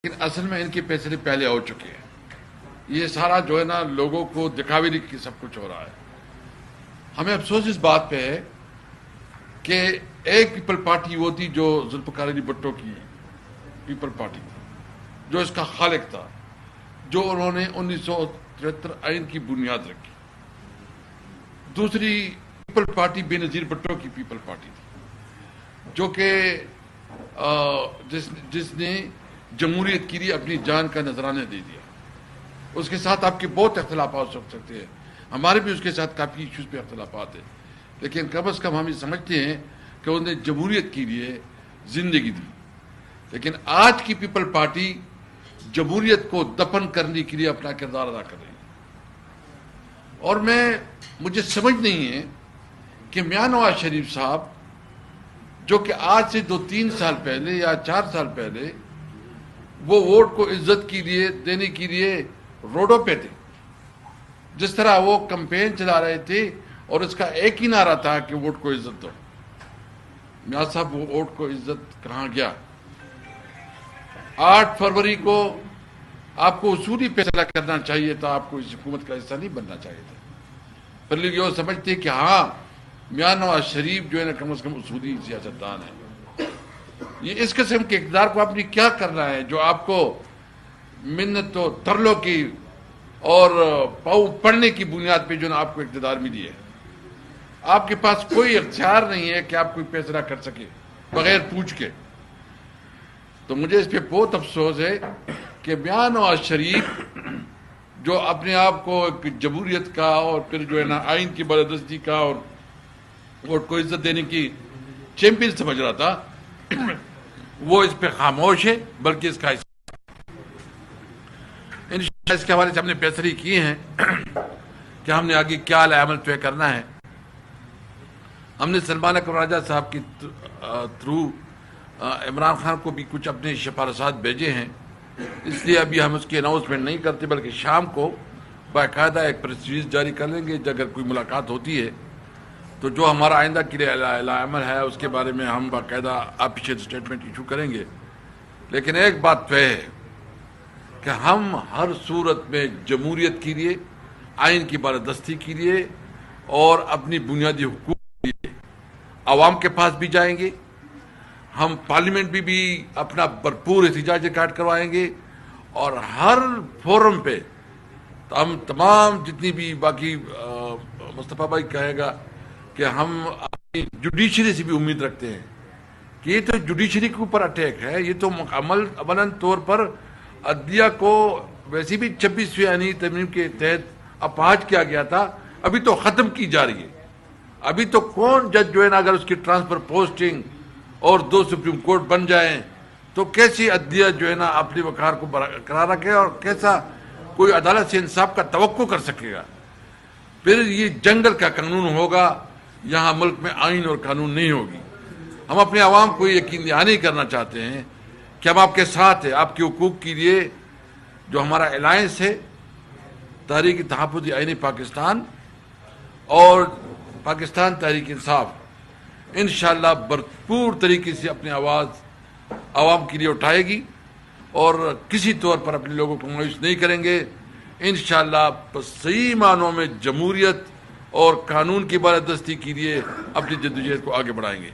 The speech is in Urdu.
لیکن اصل میں ان کے فیصلے پہلے ہو چکے ہیں. یہ سارا جو ہے نا لوگوں کو دکھاوے کی سب کچھ ہو رہا ہے. ہمیں افسوس اس بات پہ ہے کہ ایک پیپل پارٹی وہ تھی جو ذوالفقار علی بھٹو کی پیپل پارٹی تھی، جو اس کا خالق تھا، جو انہوں نے 1973 آئین کی بنیاد رکھی. دوسری پیپل پارٹی بے نظیر بھٹو کی پیپل پارٹی تھی، جو کہ جس نے جمہوریت کے لیے اپنی جان کا نذرانہ دے دیا. اس کے ساتھ آپ کے بہت اختلافات ہو سکتے ہیں، ہمارے بھی اس کے ساتھ کافی ایشوز پہ اختلافات ہیں، لیکن کم از کم ہم یہ سمجھتے ہیں کہ انہوں نے جمہوریت کے لیے زندگی دی. لیکن آج کی پیپل پارٹی جمہوریت کو دفن کرنے کے لیے اپنا کردار ادا کر رہی ہے. اور مجھے سمجھ نہیں ہے کہ میاں نواز شریف صاحب جو کہ آج سے 2-3 سال پہلے یا 4 سال پہلے وہ ووٹ کو عزت کے لیے دینے کے لیے روڈوں پہ تھے، جس طرح وہ کمپین چلا رہے تھے اور اس کا ایک ہی نعرہ تھا کہ ووٹ کو عزت دو. میاں صاحب وہ ووٹ کو عزت کہاں گیا؟ 8 فروری کو آپ کو اصولی فیصلہ کرنا چاہیے تھا، آپ کو اس حکومت کا حصہ نہیں بننا چاہیے تھا. پھر لوگ یہ سمجھتے کہ ہاں میاں نواز شریف جو ہے نا کم از کم اصولی سیاستدان ہے. یہ اس قسم کے اقتدار کو آپ نے کیا کرنا ہے جو آپ کو منت و ترلوں کی اور پاؤں پڑنے کی بنیاد پہ جو نا آپ کو اقتدار ملی ہے؟ آپ کے پاس کوئی اختیار نہیں ہے کہ آپ کوئی فیصلہ کر سکے بغیر پوچھ کے. تو مجھے اس پہ بہت افسوس ہے کہ میاں نواز شریف جو اپنے آپ کو ایک جمہوریت کا اور پھر جو ہے نا آئین کی بالادستی کا اور ووٹ کو عزت دینے کی چیمپئن سمجھ رہا تھا، وہ اس پہ خاموش ہے، بلکہ اس کا انشاءاللہ اس کے حوالے سے ہم نے فیصلے کیے ہیں کہ ہم نے آگے کیا عمل طے کرنا ہے. ہم نے سلمان اکبر راجہ صاحب کی تھرو عمران خان کو بھی کچھ اپنے سفارشات بھیجے ہیں، اس لیے ابھی ہم اس کی اناؤنسمنٹ نہیں کرتے، بلکہ شام کو باقاعدہ ایک پریس ریلیز جاری کر لیں گے. اگر کوئی ملاقات ہوتی ہے تو جو ہمارا آئندہ کے لیے عمل ہے اس کے بارے میں ہم باقاعدہ آفیشیل اسٹیٹمنٹ ایشو کریں گے. لیکن ایک بات طے ہے کہ ہم ہر صورت میں جمہوریت کے لیے، آئین کی بالادستی کے لیے اور اپنی بنیادی حقوق کے لیے عوام کے پاس بھی جائیں گے. ہم پارلیمنٹ بھی اپنا بھرپور احتجاج ریکارڈ کروائیں گے، اور ہر فورم پہ ہم تمام جتنی بھی باقی مصطفیٰ بھائی کہے گا کہ ہم اپنی جوڈیشری سے بھی امید رکھتے ہیں کہ یہ تو جوڈیشری کے اوپر اٹیک ہے، یہ تو عملاً طور پر عدلیہ کو ویسے بھی 26ویں آئینی ترمیم کے تحت اپاہج کیا گیا تھا، ابھی تو ختم کی جا رہی ہے. ابھی تو کون جج جو ہے نا اگر اس کی ٹرانسفر پوسٹنگ اور 2 سپریم کورٹ بن جائیں تو کیسی عدلیہ جو ہے نا اپنے وقار کو برقرار رکھے اور کیسا کوئی عدالت سے انصاف کا توقع کر سکے گا؟ پھر یہ جنگل کا قانون ہوگا، یہاں ملک میں آئین اور قانون نہیں ہوگی. ہم اپنے عوام کو یقین دہانی کرنا چاہتے ہیں کہ ہم آپ کے ساتھ ہیں، آپ کے حقوق کے لیے. جو ہمارا الائنس ہے تحریک تحفظ آئین پاکستان اور پاکستان تحریک انصاف، انشاءاللہ بھرپور طریقے سے اپنی آواز عوام کے لیے اٹھائے گی اور کسی طور پر اپنے لوگوں کو مایوس نہیں کریں گے. انشاءاللہ صحیح معنوں میں جمہوریت اور قانون کی بالادستی کے لیے اپنی جدوجہد کو آگے بڑھائیں گے.